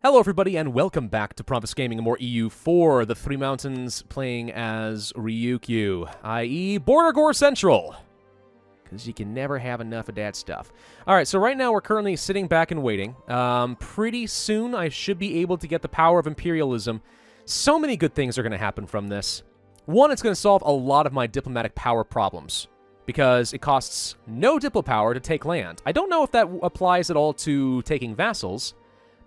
Hello everybody and welcome back to Pravus Gaming and more EU4, the Three Mountains playing as Ryukyu, i.e. Border Gore Central. Because you can never have enough of that stuff. Alright, so right now we're currently sitting back and waiting. Pretty soon I should be able to get the power of imperialism. So many good things are going to happen from this. One, it's going to solve a lot of my diplomatic power problems. Because it costs no diplo power to take land. I don't know if that applies at all to taking vassals.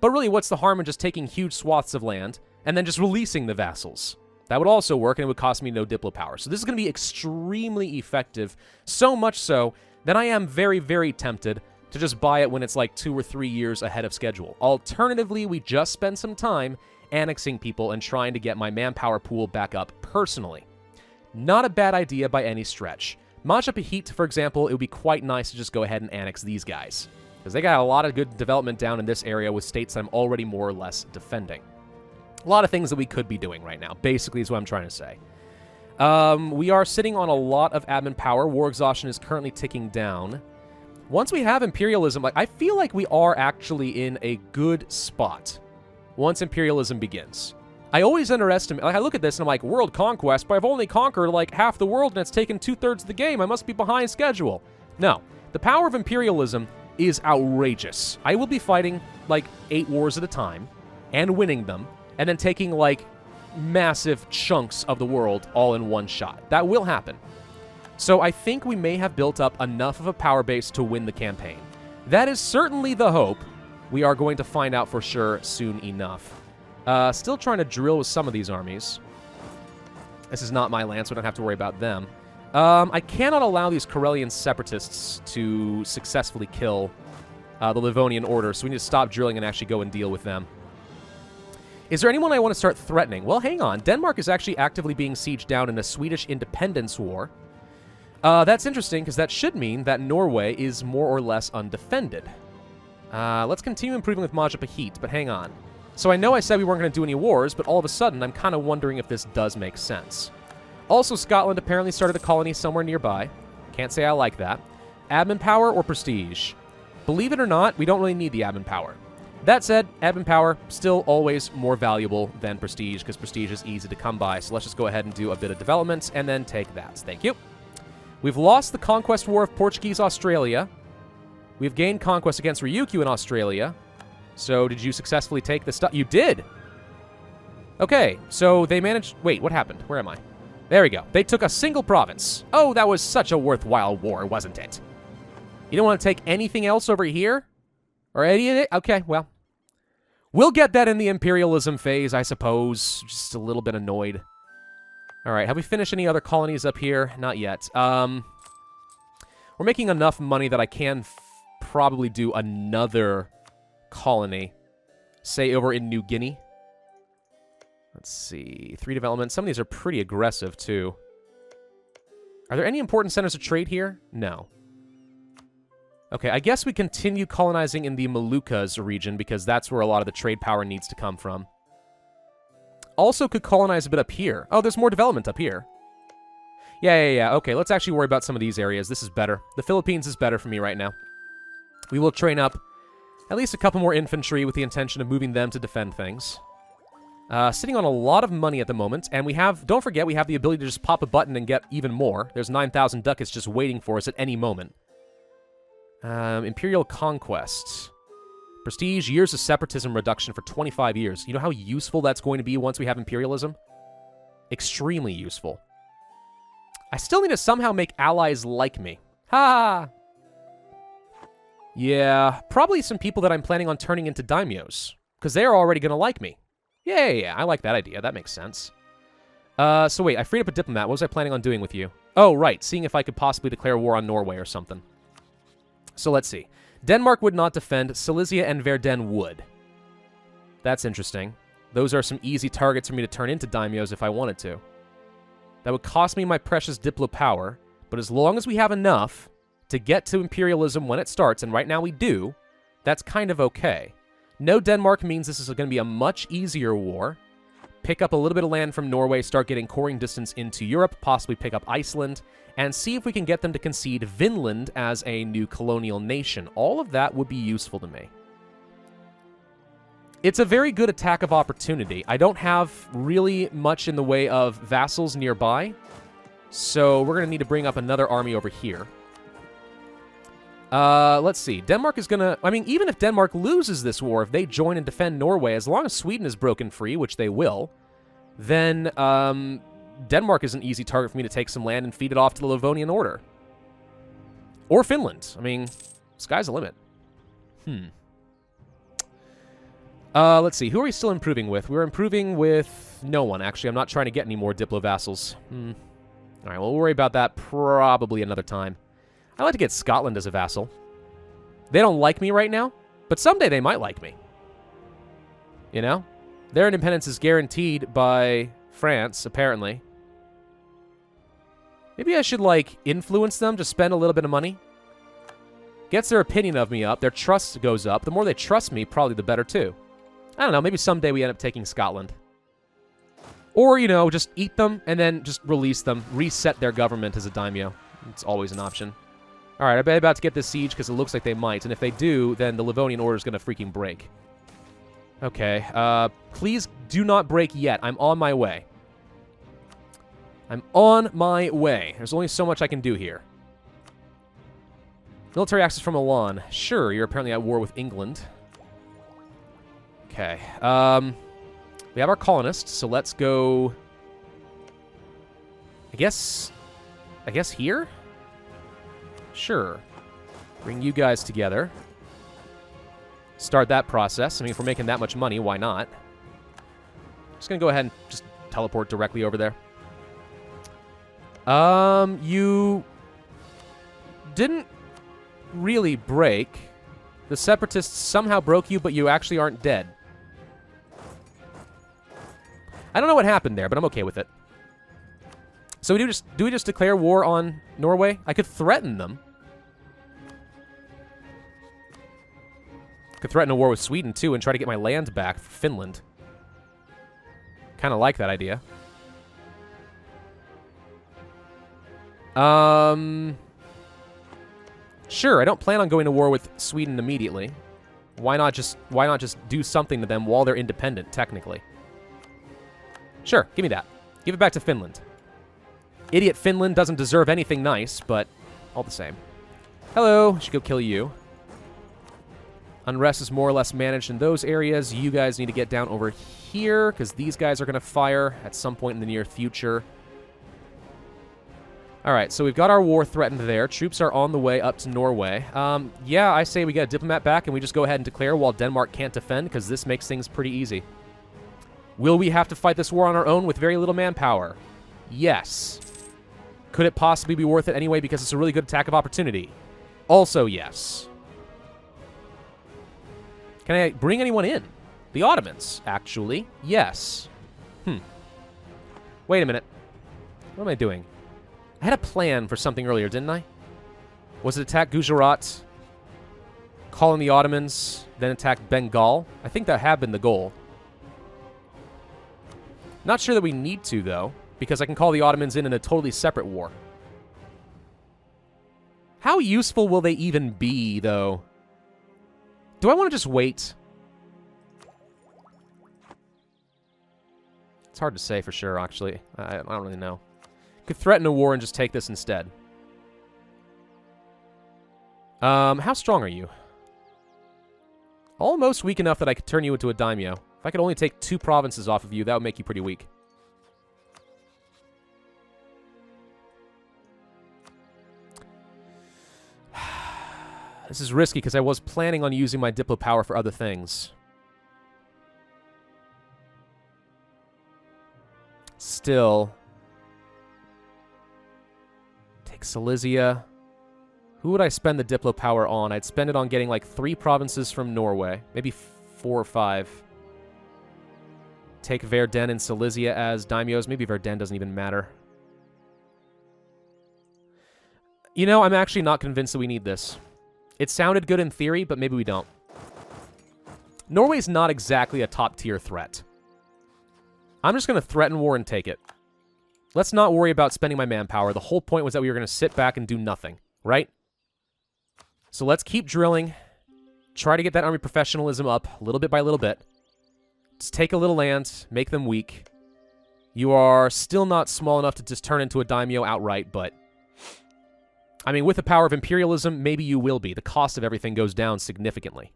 But really, what's the harm in just taking huge swaths of land and then just releasing the vassals? That would also work, and it would cost me no diplo power. So this is going to be extremely effective, so much so that I am very, very tempted to just buy it when it's like 2 or 3 years ahead of schedule. Alternatively, we just spend some time annexing people and trying to get my manpower pool back up personally. Not a bad idea by any stretch. AlzaboHD, for example, it would be quite nice to just go ahead and annex these guys. Because they got a lot of good development down in this area with states that I'm already more or less defending. A lot of things that we could be doing right now, basically, is what I'm trying to say. We are sitting on a lot of admin power. War exhaustion is currently ticking down. Once we have imperialism, I feel like we are actually in a good spot once imperialism begins. I always underestimate, I look at this and I'm like, world conquest, but I've only conquered like half the world and it's taken 2/3 of the game. I must be behind schedule. No, the power of imperialism is outrageous. I will be fighting like 8 wars at a time and winning them and then taking like massive chunks of the world all in one shot. That will happen. So I think we may have built up enough of a power base to win the campaign. That is certainly the hope. We are going to find out for sure soon enough. Still trying to drill with some of these armies. This is not my land, so I don't have to worry about them. I cannot allow these Karelian separatists to successfully kill the Livonian Order, so we need to stop drilling and actually go and deal with them. Is there anyone I want to start threatening? Well, hang on. Denmark is actually actively being sieged down in a Swedish independence war. That's interesting, because that should mean that Norway is more or less undefended. Let's continue improving with AlzaboHD, but hang on. So I know I said we weren't going to do any wars, but all of a sudden I'm kind of wondering if this does make sense. Also, Scotland apparently started a colony somewhere nearby. Can't say I like that. Admin power or prestige? Believe it or not, we don't really need the admin power. That said, admin power still always more valuable than prestige, because prestige is easy to come by. So let's just go ahead and do a bit of development and then take that. Thank you. We've lost the conquest war of Portuguese Australia. We've gained conquest against Ryukyu in Australia. So did you successfully take the stuff? You did! Okay, so they managed... Wait, what happened? Where am I? There we go. They took a single province. Oh, that was such a worthwhile war, wasn't it? You don't want to take anything else over here? Or any of it? Okay, well. We'll get that in the imperialism phase, I suppose. Just a little bit annoyed. Alright, have we finished any other colonies up here? Not yet. We're making enough money that I can probably do another colony. Say over in New Guinea. Let's see. 3 development. Some of these are pretty aggressive, too. Are there any important centers of trade here? No. Okay, I guess we continue colonizing in the Moluccas region, because that's where a lot of the trade power needs to come from. Also could colonize a bit up here. Oh, there's more development up here. Yeah. Okay, let's actually worry about some of these areas. This is better. The Philippines is better for me right now. We will train up at least a couple more infantry with the intention of moving them to defend things. Sitting on a lot of money at the moment, and we have, don't forget, we have the ability to just pop a button and get even more. There's 9,000 ducats just waiting for us at any moment. Imperial conquest. Prestige, years of separatism reduction for 25 years. You know how useful that's going to be once we have imperialism? Extremely useful. I still need to somehow make allies like me. Ha! Yeah, probably some people that I'm planning on turning into daimyos, because they're already going to like me. Yeah, I like that idea. That makes sense. So wait, I freed up a diplomat. What was I planning on doing with you? Oh, right, seeing if I could possibly declare war on Norway or something. So let's see. Denmark would not defend. Silesia and Verden would. That's interesting. Those are some easy targets for me to turn into daimyos if I wanted to. That would cost me my precious diplo power, but as long as we have enough to get to imperialism when it starts, and right now we do, that's kind of okay. No Denmark means this is going to be a much easier war. Pick up a little bit of land from Norway, start getting coring distance into Europe, possibly pick up Iceland, and see if we can get them to concede Vinland as a new colonial nation. All of that would be useful to me. It's a very good attack of opportunity. I don't have really much in the way of vassals nearby, so we're going to need to bring up another army over here. Let's see. Denmark is going to... I mean, even if Denmark loses this war, if they join and defend Norway, as long as Sweden is broken free, which they will, then Denmark is an easy target for me to take some land and feed it off to the Livonian Order. Or Finland. I mean, sky's the limit. Let's see. Who are we still improving with? We're improving with no one, actually. I'm not trying to get any more Diplo-vassals. All right, we'll worry about that probably another time. I'd like to get Scotland as a vassal. They don't like me right now, but someday they might like me. You know? Their independence is guaranteed by France, apparently. Maybe I should, like, influence them to spend a little bit of money. Gets their opinion of me up. Their trust goes up. The more they trust me, probably the better, too. I don't know. Maybe someday we end up taking Scotland. Or, you know, just eat them and then just release them. Reset their government as a daimyo. It's always an option. All right, I'm about to get this siege because it looks like they might. And if they do, then the Livonian Order is going to freaking break. Okay. Please do not break yet. I'm on my way. I'm on my way. There's only so much I can do here. Military access from Milan. Sure, you're apparently at war with England. Okay. We have our colonists, so let's go... I guess here? Sure. Bring you guys together. Start that process. I mean, if we're making that much money, why not? Just gonna go ahead and just teleport directly over there. You didn't really break. The Separatists somehow broke you, but you actually aren't dead. I don't know what happened there, but I'm okay with it. So do we just declare war on Norway? I could threaten them. Could threaten a war with Sweden, too, and try to get my land back for Finland. Kind of like that idea. Sure, I don't plan on going to war with Sweden immediately. Why not just do something to them while they're independent, technically? Sure, give me that. Give it back to Finland. Idiot Finland doesn't deserve anything nice, but all the same. Hello, should go kill you. Unrest is more or less managed in those areas. You guys need to get down over here, because these guys are going to fire at some point in the near future. Alright, so we've got our war threatened there. Troops are on the way up to Norway. Yeah, I say we get a diplomat back, and we just go ahead and declare while Denmark can't defend, because this makes things pretty easy. Will we have to fight this war on our own with very little manpower? Yes. Could it possibly be worth it anyway because it's a really good attack of opportunity? Also yes. Can I bring anyone in? The Ottomans, actually. Yes. Wait a minute. What am I doing? I had a plan for something earlier, didn't I? Was it attack Gujarat, call in the Ottomans, then attack Bengal? I think that had been the goal. Not sure that we need to, though, because I can call the Ottomans in a totally separate war. How useful will they even be, though? Do I want to just wait? It's hard to say for sure, actually. I don't really know. Could threaten a war and just take this instead. How strong are you? Almost weak enough that I could turn you into a daimyo. If I could only take 2 provinces off of you, that would make you pretty weak. This is risky because I was planning on using my Diplo power for other things. Still. Take Silesia. Who would I spend the Diplo power on? I'd spend it on getting like 3 provinces from Norway. Maybe 4 or 5. Take Verden and Silesia as daimyos. Maybe Verden doesn't even matter. You know, I'm actually not convinced that we need this. It sounded good in theory, but maybe we don't. Norway's not exactly a top-tier threat. I'm just going to threaten war and take it. Let's not worry about spending my manpower. The whole point was that we were going to sit back and do nothing, right? So let's keep drilling. Try to get that army professionalism up little bit by little bit. Just take a little land, make them weak. You are still not small enough to just turn into a daimyo outright, but... I mean, with the power of imperialism, maybe you will be. The cost of everything goes down significantly.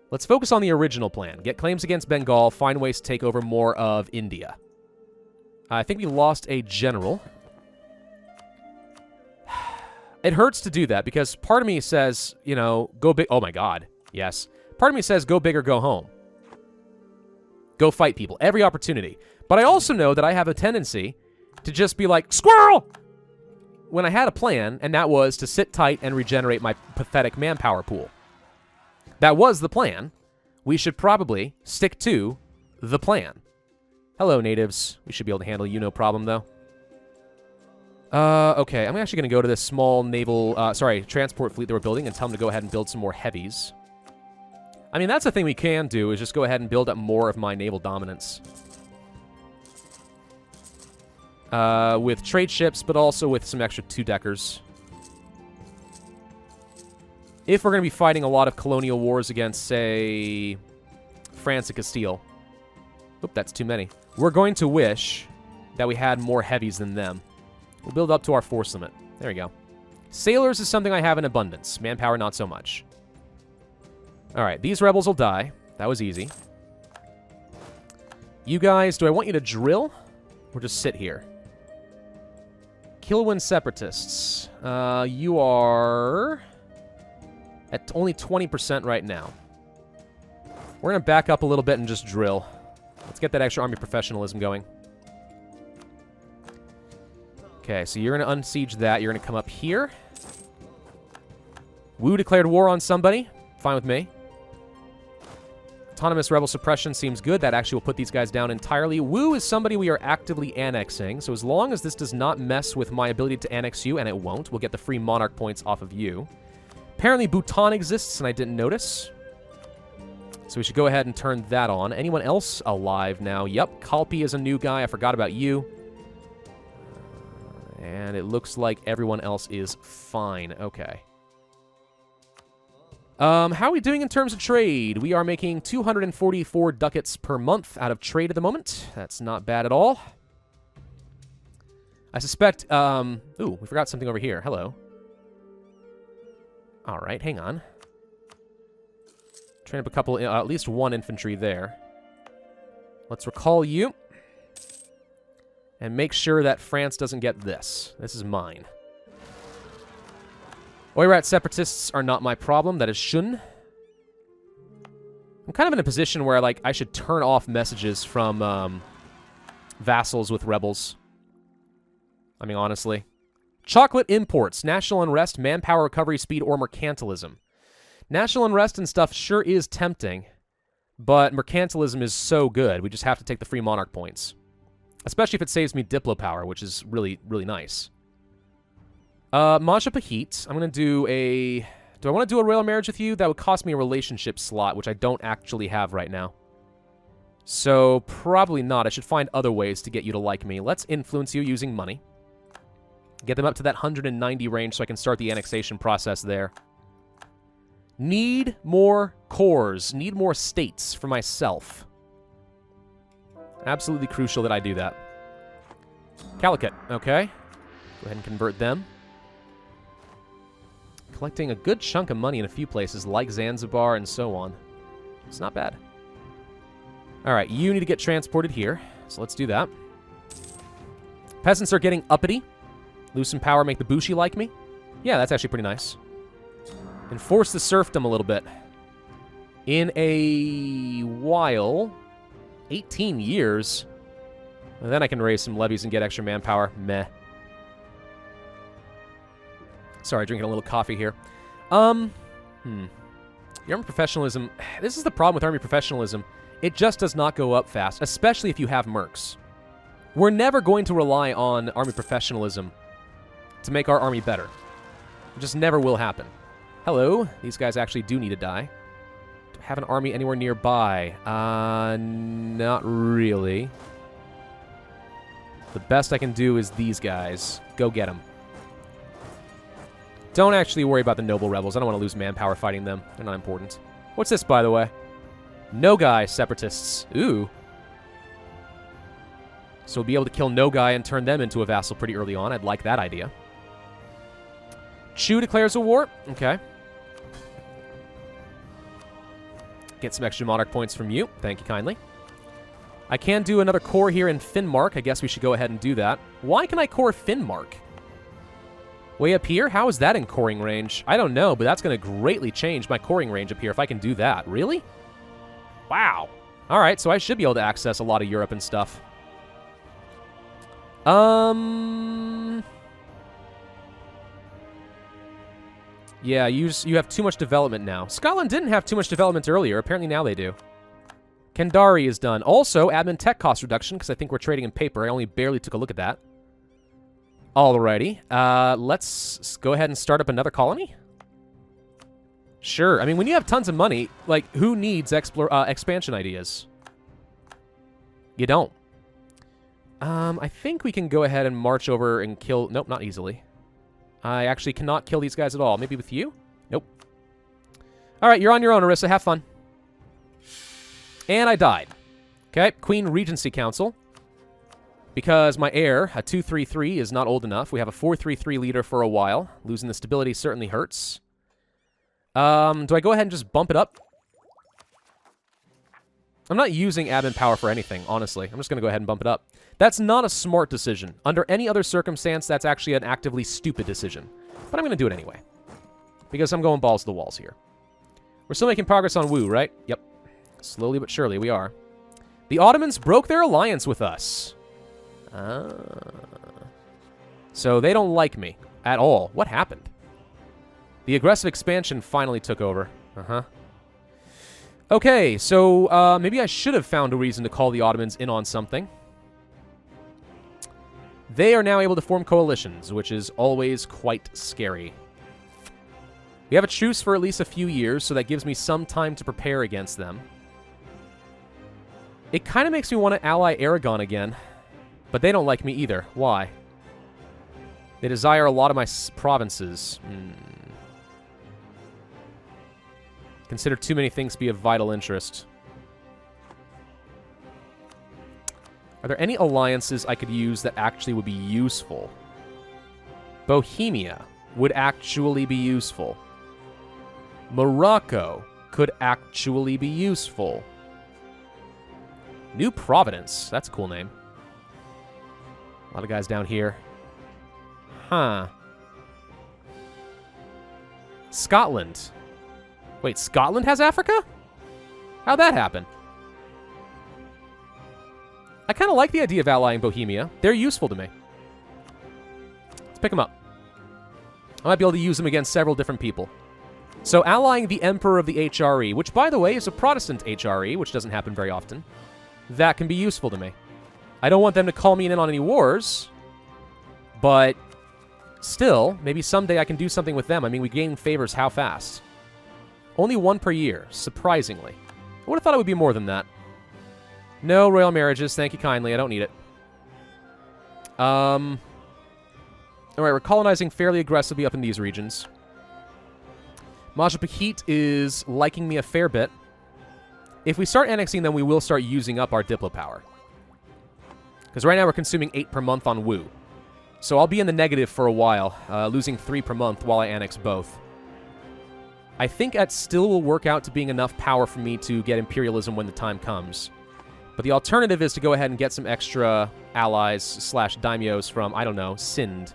Let's focus on the original plan. Get claims against Bengal, find ways to take over more of India. I think we lost a general. It hurts to do that, because part of me says, you know, go big... Oh my god, yes. Part of me says, go big or go home. Go fight people, every opportunity. But I also know that I have a tendency to just be like, squirrel! When I had a plan, and that was to sit tight and regenerate my pathetic manpower pool. That was the plan. We should probably stick to the plan. Hello, natives. We should be able to handle you, no problem, though. Okay, I'm actually going to go to this small naval, transport fleet that we're building and tell them to go ahead and build some more heavies. I mean, that's the thing we can do, is just go ahead and build up more of my naval dominance. With trade ships, but also with some extra two-deckers. If we're going to be fighting a lot of colonial wars against, say, France and Castile. Oop, that's too many. We're going to wish that we had more heavies than them. We'll build up to our force limit. There we go. Sailors is something I have in abundance. Manpower, not so much. Alright, these rebels will die. That was easy. You guys, do I want you to drill? Or just sit here? Kilwin separatists. You are at only 20% right now. We're going to back up a little bit and just drill. Let's get that extra army professionalism going. Okay, so you're going to unsiege that. You're going to come up here. Wu declared war on somebody. Fine with me. Autonomous rebel suppression seems good. That actually will put these guys down entirely. Wu is somebody we are actively annexing, so as long as this does not mess with my ability to annex you, and it won't, we'll get the free monarch points off of you. Apparently Bhutan exists, and I didn't notice. So we should go ahead and turn that on. Anyone else alive now? Yep, Kalpi is a new guy. I forgot about you. And it looks like everyone else is fine. Okay. How are we doing in terms of trade? We are making 244 ducats per month out of trade at the moment. That's not bad at all. I suspect, ooh, we forgot something over here. Hello. All right, hang on. Train up a couple, at least one infantry there. Let's recall you. And make sure that France doesn't get this. This is mine. Oirat separatists are not my problem. That is Shun. I'm kind of in a position where, like, I should turn off messages from vassals with rebels. I mean, honestly. Chocolate imports, national unrest, manpower recovery speed, or mercantilism. National unrest and stuff sure is tempting, but mercantilism is so good. We just have to take the free monarch points. Especially if it saves me diplo power, which is really, really nice. Masha Pahit, I'm going to do a... Do I want to do a royal marriage with you? That would cost me a relationship slot, which I don't actually have right now. So, probably not. I should find other ways to get you to like me. Let's influence you using money. Get them up to that 190 range so I can start the annexation process there. Need more cores. Need more states for myself. Absolutely crucial that I do that. Calicut, okay. Go ahead and convert them. Collecting a good chunk of money in a few places, like Zanzibar and so on. It's not bad. Alright, you need to get transported here, so let's do that. Peasants are getting uppity. Lose some power, make the Bushi like me. Yeah, that's actually pretty nice. Enforce the serfdom a little bit. In a while... 18 years. And then I can raise some levies and get extra manpower. Meh. Sorry, drinking a little coffee here. The army professionalism... This is the problem with army professionalism. It just does not go up fast, especially if you have mercs. We're never going to rely on army professionalism to make our army better. It just never will happen. Hello. These guys actually do need to die. Have an army anywhere nearby? Not really. The best I can do is these guys. Go get them. Don't actually worry about the noble rebels. I don't want to lose manpower fighting them. They're not important. What's this, by the way? Nogai separatists. Ooh. So we'll be able to kill Nogai and turn them into a vassal pretty early on. I'd like that idea. Chu declares a war. Okay. Get some extra monarch points from you. Thank you kindly. I can do another core here in Finnmark. I guess we should go ahead and do that. Why can I core Finnmark? Way up here? How is that in coring range? I don't know, but that's going to greatly change my coring range up here if I can do that. Really? Wow. All right, so I should be able to access a lot of Europe and stuff. Yeah, you have too much development now. Scotland didn't have too much development earlier. Apparently now they do. Kendari is done. Also, admin tech cost reduction, because I think we're trading in paper. I only barely took a look at that. Alrighty. Let's go ahead and start up another colony. Sure. I mean, when you have tons of money, like, who needs expansion ideas? You don't. I think we can go ahead and march over and kill... Nope, not easily. I actually cannot kill these guys at all. Maybe with you? Nope. Alright, you're on your own, Orissa. Have fun. And I died. Okay, Queen Regency Council. Because my heir, a 2-3-3, is not old enough. We have a 4-3-3 leader for a while. Losing the stability certainly hurts. Do I go ahead and just bump it up? I'm not using admin power for anything, honestly. I'm just going to go ahead and bump it up. That's not a smart decision. Under any other circumstance, that's actually an actively stupid decision. But I'm going to do it anyway. Because I'm going balls to the walls here. We're still making progress on Wu, right? Yep. Slowly but surely, we are. The Ottomans broke their alliance with us. So they don't like me at all. What happened? The aggressive expansion finally took over. Okay, so maybe I should have found a reason to call the Ottomans in on something. They are now able to form coalitions, which is always quite scary. We have a truce for at least a few years, so that gives me some time to prepare against them. It kind of makes me want to ally Aragon again, but they don't like me either. Why? They desire a lot of my provinces. Consider too many things to be of vital interest. Are there any alliances I could use that actually would be useful? Bohemia would actually be useful. Morocco could actually be useful. New Providence. That's a cool name. A lot of guys down here. Huh. Scotland. Wait, Scotland has Africa? How'd that happen? I kind of like the idea of allying Bohemia. They're useful to me. Let's pick them up. I might be able to use them against several different people. So allying the Emperor of the HRE, which, by the way, is a Protestant HRE, which doesn't happen very often, that can be useful to me. I don't want them to call me in on any wars, but still, maybe someday I can do something with them. I mean, we gain favors how fast? Only one per year, surprisingly. I would have thought it would be more than that. No royal marriages, thank you kindly. I don't need it. Alright, we're colonizing fairly aggressively up in these regions. Majapahit is liking me a fair bit. If we start annexing them, we will start using up our Diplo power. Because right now we're consuming 8 per month on Wu. So I'll be in the negative for a while, losing 3 per month while I annex both. I think that still will work out to being enough power for me to get imperialism when the time comes. But the alternative is to go ahead and get some extra allies slash daimyos from, I don't know, Sind.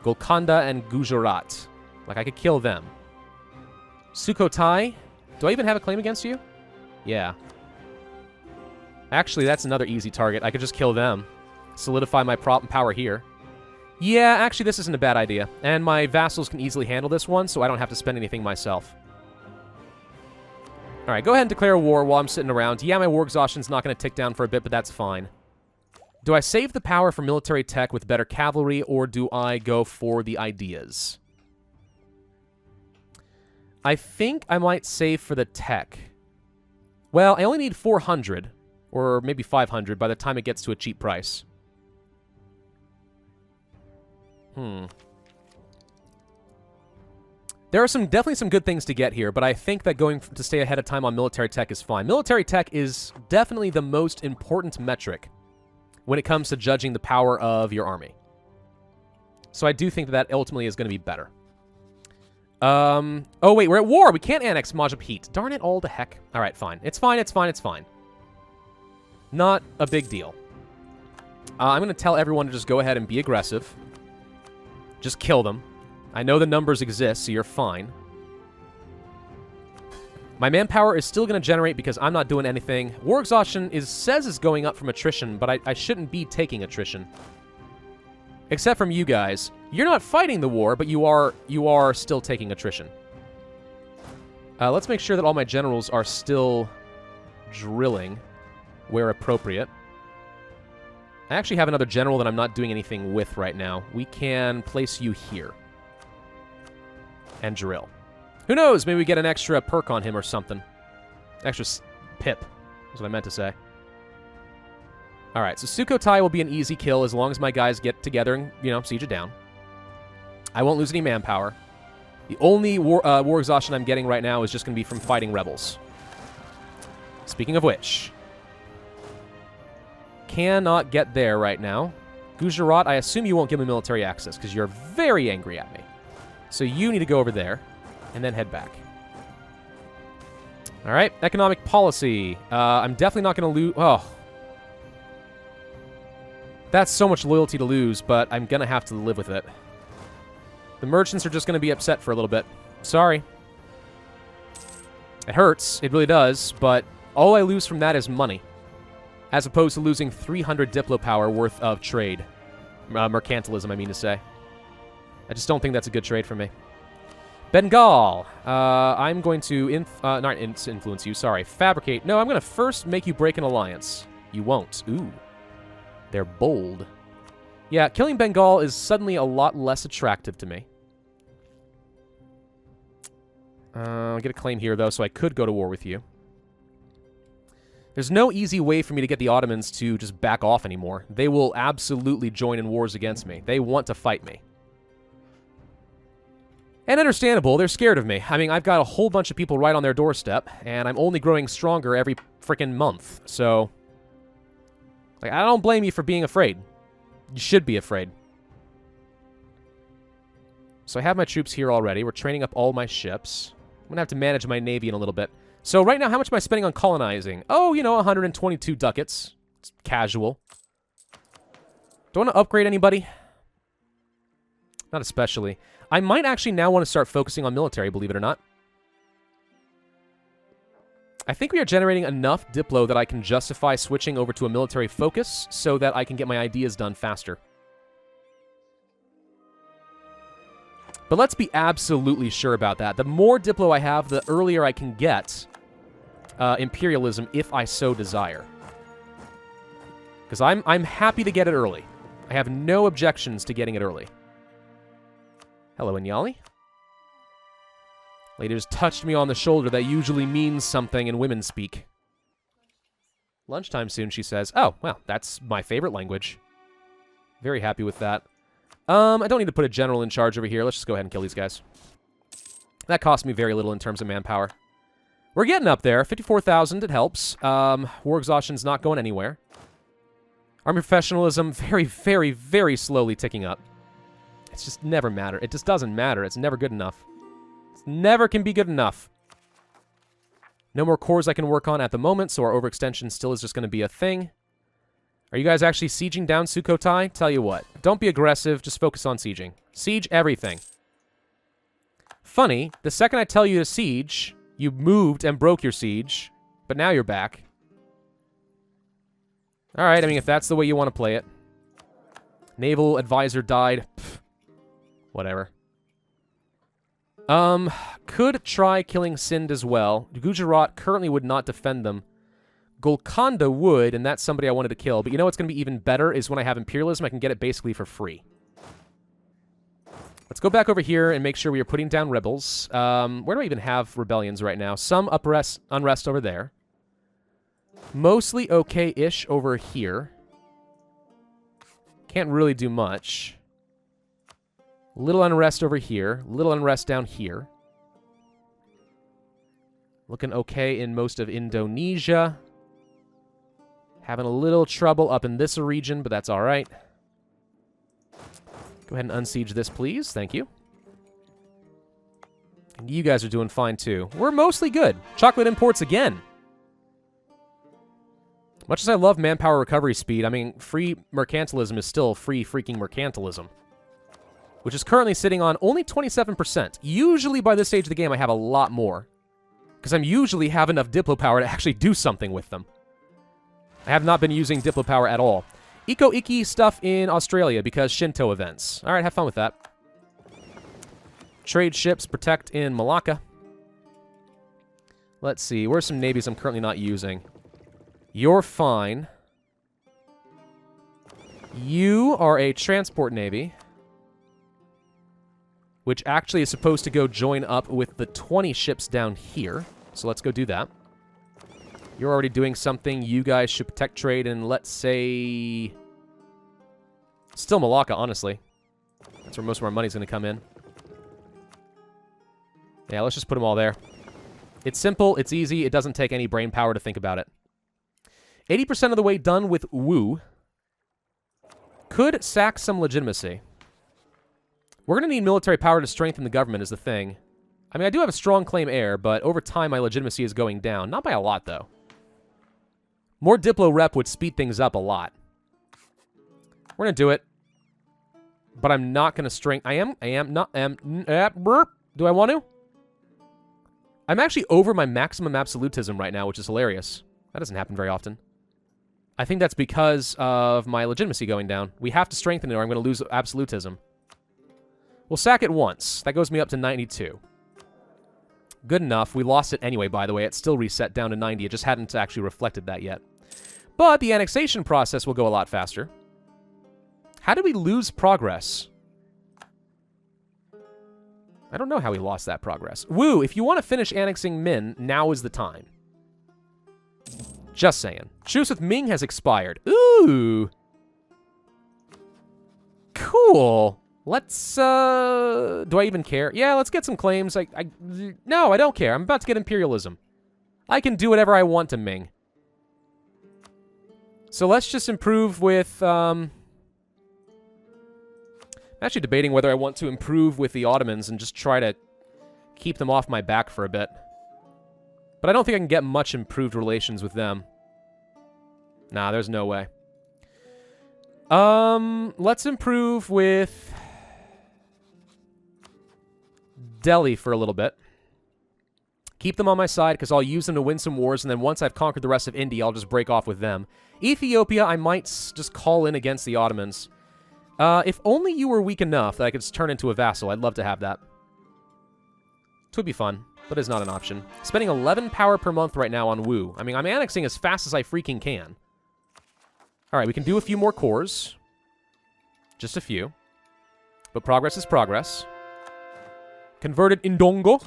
Golconda and Gujarat. Like, I could kill them. Sukhothai. Do I even have a claim against you? Yeah. Actually, that's another easy target. I could just kill them. Solidify my power here. Yeah, actually, this isn't a bad idea. And my vassals can easily handle this one, so I don't have to spend anything myself. Alright, go ahead and declare war while I'm sitting around. Yeah, my war exhaustion's not going to tick down for a bit, but that's fine. Do I save the power for military tech with better cavalry, or do I go for the ideas? I think I might save for the tech. Well, I only need 400, or maybe 500 by the time it gets to a cheap price. There are definitely some good things to get here, but I think that going to stay ahead of time on military tech is fine. Military tech is definitely the most important metric when it comes to judging the power of your army. So I do think that that ultimately is going to be better. Oh, wait, we're at war. We can't annex Majapahit. Darn it all to heck. All right, fine. It's fine, it's fine, it's fine. Not a big deal. I'm going to tell everyone to just go ahead and be aggressive. Just kill them. I know the numbers exist, so you're fine. My manpower is still going to generate because I'm not doing anything. War exhaustion says is going up from attrition, but I shouldn't be taking attrition. Except from you guys. You're not fighting the war, but you are still taking attrition. Let's make sure that all my generals are still drilling where appropriate. I actually have another general that I'm not doing anything with right now. We can place you here. And drill. Who knows? Maybe we get an extra perk on him or something. Extra pip is what I meant to say. Alright, so Sukhothai will be an easy kill as long as my guys get together and, you know, siege it down. I won't lose any manpower. The only war exhaustion I'm getting right now is just going to be from fighting rebels. Speaking of which, cannot get there right now. Gujarat, I assume you won't give me military access because you're very angry at me. So you need to go over there and then head back. All right, economic policy. I'm definitely not going to lose. Oh. That's so much loyalty to lose, but I'm going to have to live with it. The merchants are just going to be upset for a little bit. Sorry. It hurts. It really does, but all I lose from that is money, as opposed to losing 300 Diplo power worth of trade. Mercantilism, I mean to say. I just don't think that's a good trade for me. Bengal. I'm going to not influence you, sorry. Fabricate. No, I'm going to first make you break an alliance. You won't. Ooh. They're bold. Yeah, killing Bengal is suddenly a lot less attractive to me. I'll get a claim here, though, so I could go to war with you. There's no easy way for me to get the Ottomans to just back off anymore. They will absolutely join in wars against me. They want to fight me. And understandable, they're scared of me. I mean, I've got a whole bunch of people right on their doorstep, and I'm only growing stronger every freaking month. So, like, I don't blame you for being afraid. You should be afraid. So I have my troops here already. We're training up all my ships. I'm going to have to manage my navy in a little bit. So right now, how much am I spending on colonizing? Oh, you know, 122 ducats. It's casual. Do I want to upgrade anybody? Not especially. I might actually now want to start focusing on military, believe it or not. I think we are generating enough Diplo that I can justify switching over to a military focus so that I can get my ideas done faster. But let's be absolutely sure about that. The more Diplo I have, the earlier I can get imperialism if I so desire. Because I'm happy to get it early. I have no objections to getting it early. Hello, Inyali. Lady just touched me on the shoulder. That usually means something in women speak. Lunchtime soon, she says. Oh, well, that's my favorite language. Very happy with that. I don't need to put a general in charge over here. Let's just go ahead and kill these guys. That cost me very little in terms of manpower. We're getting up there. 54,000, it helps. War exhaustion's not going anywhere. Army professionalism, very, very, very slowly ticking up. It's just never matter. It just doesn't matter. It's never good enough. It never can be good enough. No more cores I can work on at the moment, so our overextension still is just going to be a thing. Are you guys actually sieging down Sukhothai? Tell you what, don't be aggressive, just focus on sieging. Siege everything. Funny, the second I tell you to siege, you moved and broke your siege, but now you're back. Alright, I mean, if that's the way you want to play it. Naval advisor died. Pfft. Whatever. Could try killing Sindh as well. Gujarat currently would not defend them. Golconda would, and that's somebody I wanted to kill. But you know what's going to be even better is when I have imperialism, I can get it basically for free. Let's go back over here and make sure we are putting down rebels. Where do I even have rebellions right now? Some unrest over there. Mostly okay-ish over here. Can't really do much. Little unrest over here. Little unrest down here. Looking okay in most of Indonesia. Having a little trouble up in this region, but that's all right. Go ahead and unsiege this, please. Thank you. And you guys are doing fine, too. We're mostly good. Chocolate imports again. Much as I love manpower recovery speed, I mean, free mercantilism is still free freaking mercantilism. Which is currently sitting on only 27%. Usually by this stage of the game, I have a lot more. Because I'm usually have enough Diplo power to actually do something with them. I have not been using Diplo power at all. Eco-Iki stuff in Australia because Shinto events. Alright, have fun with that. Trade ships protect in Malacca. Let's see, where's some navies I'm currently not using? You're fine. You are a transport navy. Which actually is supposed to go join up with the 20 ships down here. So let's go do that. You're already doing something. You guys should protect trade in, let's say... Still Malacca, honestly. That's where most of our money's going to come in. Yeah, let's just put them all there. It's simple, it's easy, it doesn't take any brain power to think about it. 80% of the way done with Wu. Could sack some legitimacy. We're going to need military power to strengthen the government is the thing. I mean, I do have a strong claim heir, but over time my legitimacy is going down. Not by a lot, though. More Diplo rep would speed things up a lot. We're going to do it. But I'm not going to strengthen... Do I want to? I'm actually over my maximum absolutism right now, which is hilarious. That doesn't happen very often. I think that's because of my legitimacy going down. We have to strengthen it or I'm going to lose absolutism. We'll sack it once. That goes me up to 92. Good enough. We lost it anyway, by the way. It's still reset down to 90. It just hadn't actually reflected that yet. But the annexation process will go a lot faster. How did we lose progress? I don't know how we lost that progress. Woo, if you want to finish annexing Min, now is the time. Just saying. Truce with Ming has expired. Ooh. Cool. Let's, do I even care? Yeah, let's get some claims. No, I don't care. I'm about to get imperialism. I can do whatever I want to Ming. So let's just improve with, I'm actually debating whether I want to improve with the Ottomans and just try to keep them off my back for a bit. But I don't think I can get much improved relations with them. Nah, there's no way. Let's improve with Delhi for a little bit. Keep them on my side because I'll use them to win some wars, and then once I've conquered the rest of India, I'll just break off with them. Ethiopia, I might just call in against the Ottomans. If only you were weak enough that I could turn into a vassal, I'd love to have that. It would be fun, but it's not an option. Spending 11 power per month right now on Wu. I mean, I'm annexing as fast as I freaking can. Alright, we can do a few more cores. Just a few. But progress is progress. Converted Indongo.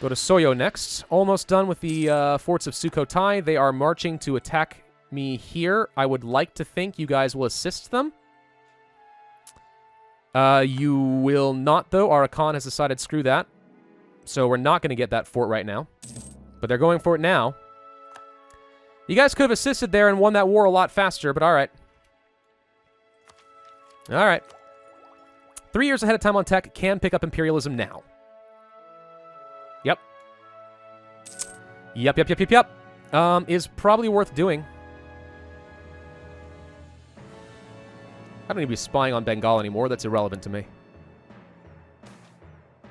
Go to Soyo next. Almost done with the forts of Sukhothai. They are marching to attack me here. I would like to think you guys will assist them. You will not, though. Arakan has decided screw that. So we're not going to get that fort right now. But they're going for it now. You guys could have assisted there and won that war a lot faster, but alright. Alright. 3 years ahead of time on tech, can pick up imperialism now. Yep. Yep. Is probably worth doing. I don't need to be spying on Bengal anymore. That's irrelevant to me.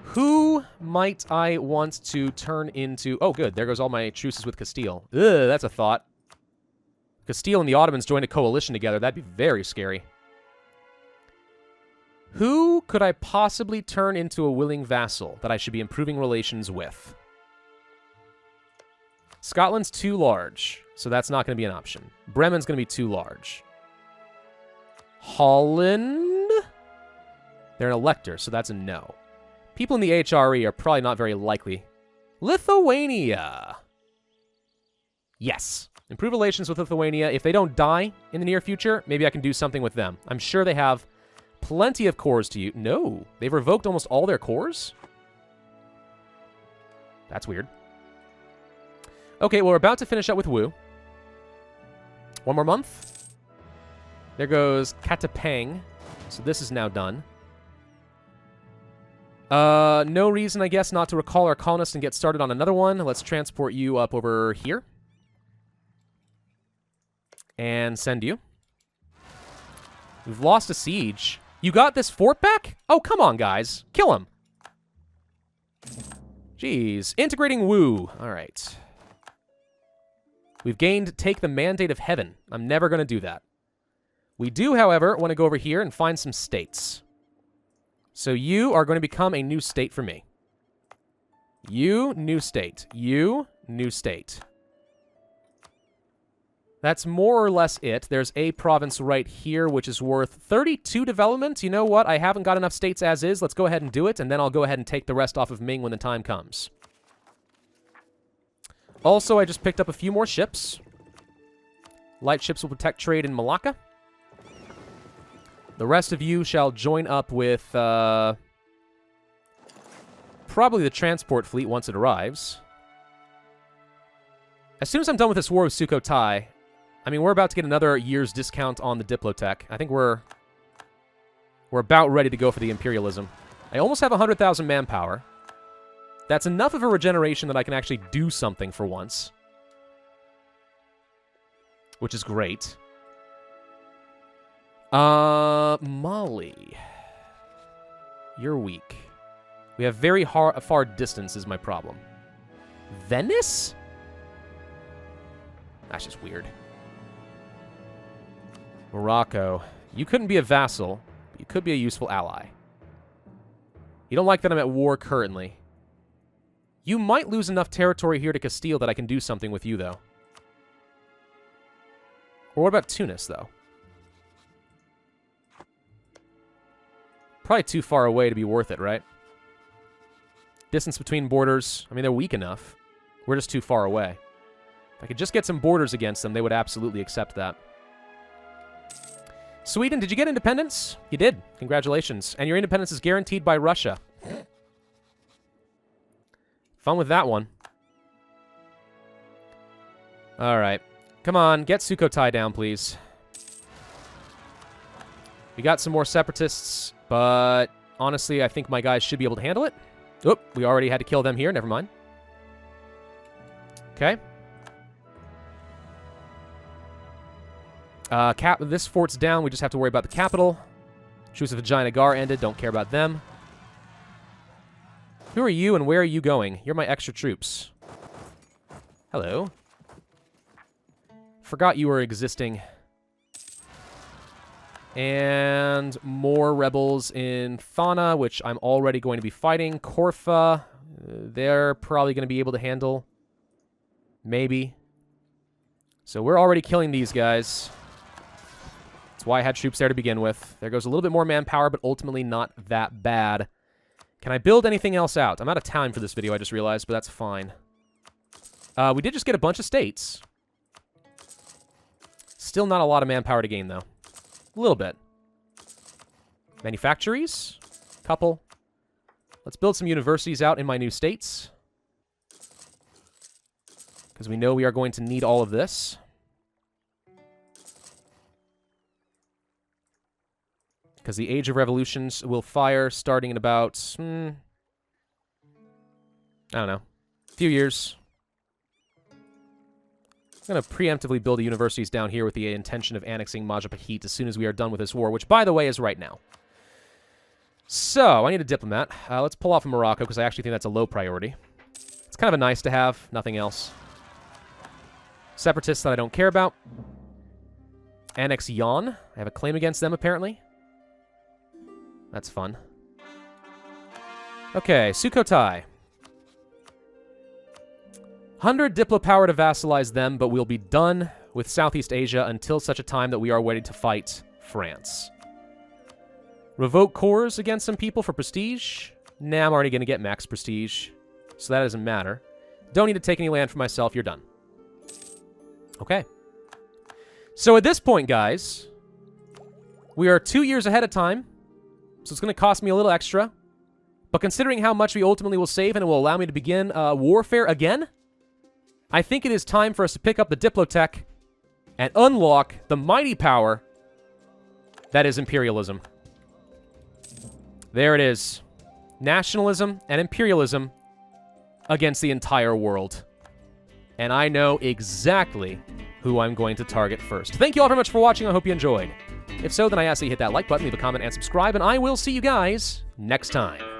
Who might I want to turn into... Oh, good. There goes all my truces with Castile. Ugh, that's a thought. Castile and the Ottomans joined a coalition together. That'd be very scary. Who could I possibly turn into a willing vassal that I should be improving relations with? Scotland's too large, so that's not going to be an option. Bremen's going to be too large. Holland? They're an elector, so that's a no. People in the HRE are probably not very likely. Lithuania. Yes. Improve relations with Lithuania. If they don't die in the near future, maybe I can do something with them. I'm sure they have plenty of cores to use. No. They've revoked almost all their cores? That's weird. Okay, well, we're about to finish up with Wu. One more month. There goes Katapang. So this is now done. No reason, I guess, not to recall our colonists and get started on another one. Let's transport you up over here. And send you. We've lost a siege. You got this fort back? Oh, come on, guys. Kill him. Jeez. Integrating Wu. All right. We've gained Take the Mandate of Heaven. I'm never going to do that. We do, however, want to go over here and find some states. So you are going to become a new state for me. You, new state. You, new state. That's more or less it. There's a province right here, which is worth 32 development. You know what? I haven't got enough states as is. Let's go ahead and do it, and then I'll go ahead and take the rest off of Ming when the time comes. Also, I just picked up a few more ships. Light ships will protect trade in Malacca. The rest of you shall join up with probably the transport fleet once it arrives. As soon as I'm done with this war with Sukhothai, I mean, we're about to get another year's discount on the Diplotech. I think we're about ready to go for the imperialism. I almost have 100,000 manpower. That's enough of a regeneration that I can actually do something for once. Which is great. Mali. You're weak. We have very far distance is my problem. Venice? That's just weird. Morocco. You couldn't be a vassal, but you could be a useful ally. You don't like that I'm at war currently. You might lose enough territory here to Castile that I can do something with you, though. Or what about Tunis, though? Probably too far away to be worth it, right? Distance between borders. I mean, they're weak enough. We're just too far away. If I could just get some borders against them, they would absolutely accept that. Sweden, did you get independence? You did. Congratulations. And your independence is guaranteed by Russia. Fun with that one. All right. Come on, get Sukhothai down, please. We got some more separatists, but honestly, I think my guys should be able to handle it. Oop, we already had to kill them here. Never mind. Okay. This fort's down. We just have to worry about the capital. Truce of Vijayanagar ended. Don't care about them. Who are you and where are you going? You're my extra troops. Hello. Forgot you were existing. And more rebels in Thana, which I'm already going to be fighting. Korfa, they're probably going to be able to handle. Maybe. So we're already killing these guys. That's why I had troops there to begin with. There goes a little bit more manpower, but ultimately not that bad. Can I build anything else out? I'm out of time for this video, I just realized, but that's fine. We did just get a bunch of states. Still not a lot of manpower to gain, though. A little bit. Manufactories? Couple. Let's build some universities out in my new states. Because we know we are going to need all of this. Because the Age of Revolutions will fire starting in about... I don't know. A few years. I'm going to preemptively build the universities down here with the intention of annexing Majapahit as soon as we are done with this war, which, by the way, is right now. So, I need a diplomat. Let's pull off of Morocco, because I actually think that's a low priority. It's kind of a nice to have, nothing else. Separatists that I don't care about. Annex Yan. I have a claim against them, apparently. That's fun. Okay, Sukhothai. 100 Diplo power to vassalize them, but we'll be done with Southeast Asia until such a time that we are ready to fight France. Revoke cores against some people for prestige? Nah, I'm already going to get max prestige, so that doesn't matter. Don't need to take any land for myself. You're done. Okay. So at this point, guys, we are 2 years ahead of time, so it's going to cost me a little extra. But considering how much we ultimately will save and it will allow me to begin warfare again, I think it is time for us to pick up the Diplotech and unlock the mighty power that is imperialism. There it is. Nationalism and imperialism against the entire world. And I know exactly who I'm going to target first. Thank you all very much for watching. I hope you enjoyed. If so, then I ask that you hit that like button, leave a comment, and subscribe, and I will see you guys next time.